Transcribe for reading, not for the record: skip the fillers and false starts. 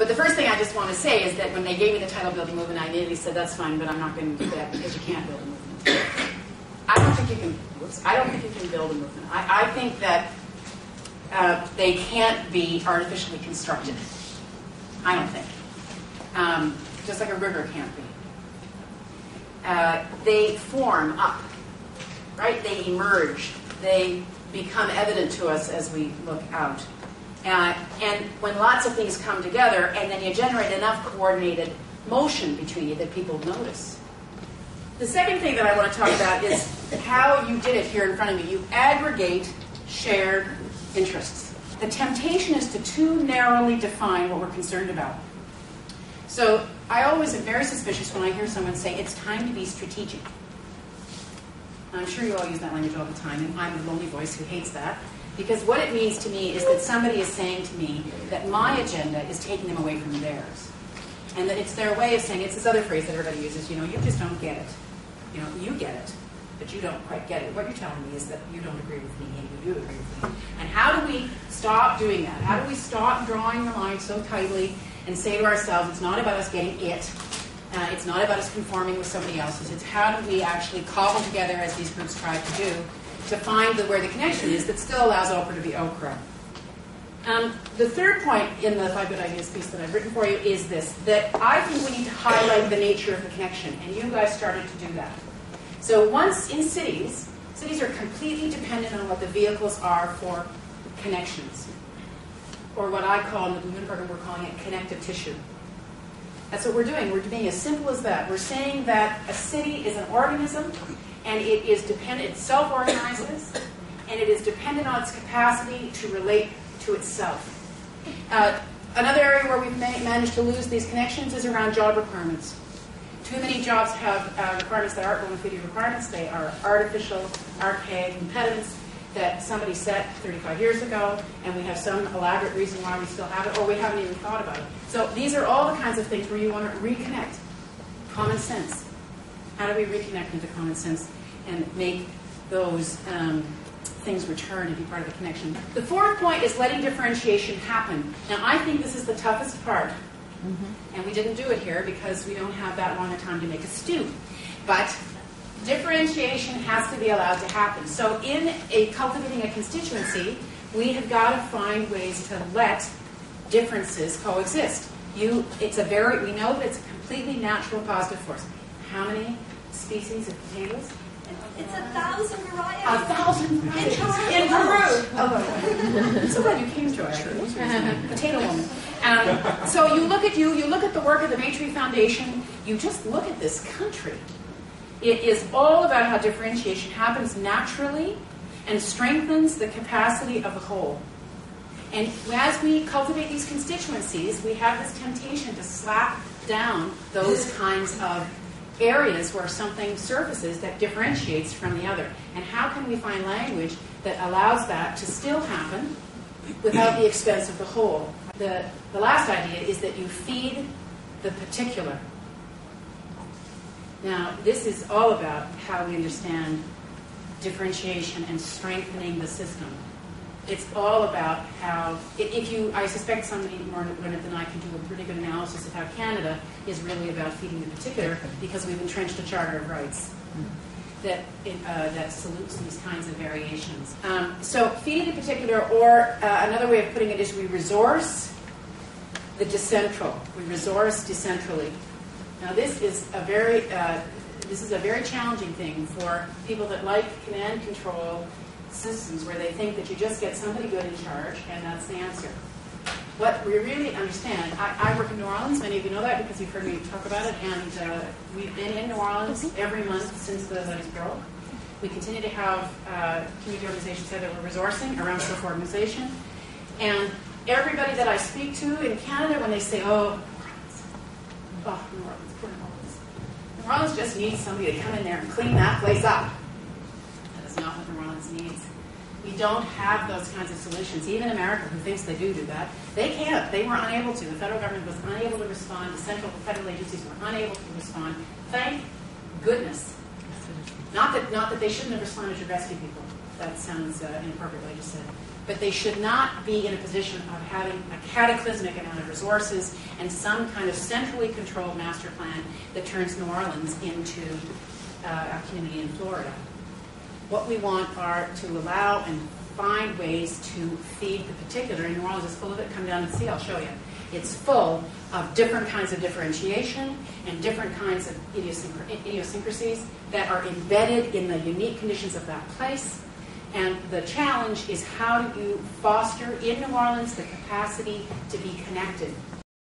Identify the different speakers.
Speaker 1: But the first thing I just want to say is that when they gave me the title Building Movement, I immediately said, that's fine, but I'm not going to do that because you can't build a movement. I don't think you can build a movement. I think that they can't be artificially constructed. I don't think. Just like a river can't be. They form up, right? They emerge. They become evident to us as we look out. And when lots of things come together, and then you generate enough coordinated motion between you that people notice. The second thing that I want to talk about is how you did it here in front of me. You aggregate shared interests. The temptation is to too narrowly define what we're concerned about. So I always am very suspicious when I hear someone say, it's time to be strategic. I'm sure you all use that language all the time, and I'm the lonely voice who hates that. Because what it means to me is that somebody is saying to me that my agenda is taking them away from theirs. And that it's their way of saying, it's this other phrase that everybody uses, you just don't get it. You get it, but you don't quite get it. What you're telling me is that you don't agree with me and you do agree with me. And how do we stop doing that? How do we stop drawing the line so tightly and say to ourselves, it's not about us getting it. It's not about us conforming with somebody else's. It's how do we actually cobble together, as these groups try to do, to find where the connection is that still allows Oprah to be Oprah. The third point in the 5 Good Ideas piece that I've written for you is this, that I think we need to highlight the nature of the connection, and you guys started to do that. So once in cities are completely dependent on what the vehicles are for connections, or what I call in the Movement program, we're calling it connective tissue. That's what we're doing. We're being as simple as that. We're saying that a city is an organism, and it is dependent, it self-organizes, and it is dependent on its capacity to relate to itself. Another area where we've managed to lose these connections is around job requirements. Too many jobs have requirements that aren't bona fide requirements. They are artificial, archaic impediments that somebody set 35 years ago, and we have some elaborate reason why we still have it, or we haven't even thought about it. So these are all the kinds of things where you want to reconnect. Common sense. How do we reconnect into common sense and make those things return and be part of the connection? The fourth point is letting differentiation happen. Now, I think this is the toughest part. And we didn't do it here because we don't have that long a time to make a stew. But differentiation has to be allowed to happen. So in cultivating a constituency, we have got to find ways to let differences coexist. We know that it's a completely natural positive force. How many species of potatoes?
Speaker 2: It's 1,000 varieties.
Speaker 1: 1,000 varieties. In Peru. Oh, so glad you came, Joy. Potato woman. So you look at the work of the Maytree Foundation, you just look at this country. It is all about how differentiation happens naturally and strengthens the capacity of the whole. And as we cultivate these constituencies, we have this temptation to slap down those kinds of areas where something surfaces that differentiates from the other. And how can we find language that allows that to still happen without the expense of the whole? The last idea is that you feed the particular. Now, this is all about how we understand differentiation and strengthening the system. It's all about how, I suspect somebody more learned than I can do a pretty good analysis of how Canada is really about feeding the particular, because we've entrenched a Charter of Rights that salutes these kinds of variations. So feeding the particular, or another way of putting it is we resource the decentral. We resource decentrally. Now this is a very challenging thing for people that like command control systems where they think that you just get somebody good in charge and that's the answer. What we really understand, I work in New Orleans, many of you know that because you've heard me talk about it, and we've been in New Orleans every month since the levees broke. We continue to have community organizations that we're resourcing around self-organization, and everybody that I speak to in Canada, when they say, New Orleans, poor New Orleans. New Orleans just needs somebody to come in there and clean that place up. That is not what New Orleans needs. We don't have those kinds of solutions. Even America, who thinks they do that, they can't. They were unable to. The federal government was unable to respond. The central federal agencies were unable to respond. Thank goodness. Not that they shouldn't have responded to rescue people. That sounds inappropriate what I just said. but they should not be in a position of having a cataclysmic amount of resources and some kind of centrally controlled master plan that turns New Orleans into a community in Florida. What we want are to allow and find ways to feed the particular, and New Orleans is full of it. Come down and see, I'll show you. It's full of different kinds of differentiation and different kinds of idiosyncrasies that are embedded in the unique conditions of that place. And the challenge is, how do you foster in New Orleans the capacity to be connected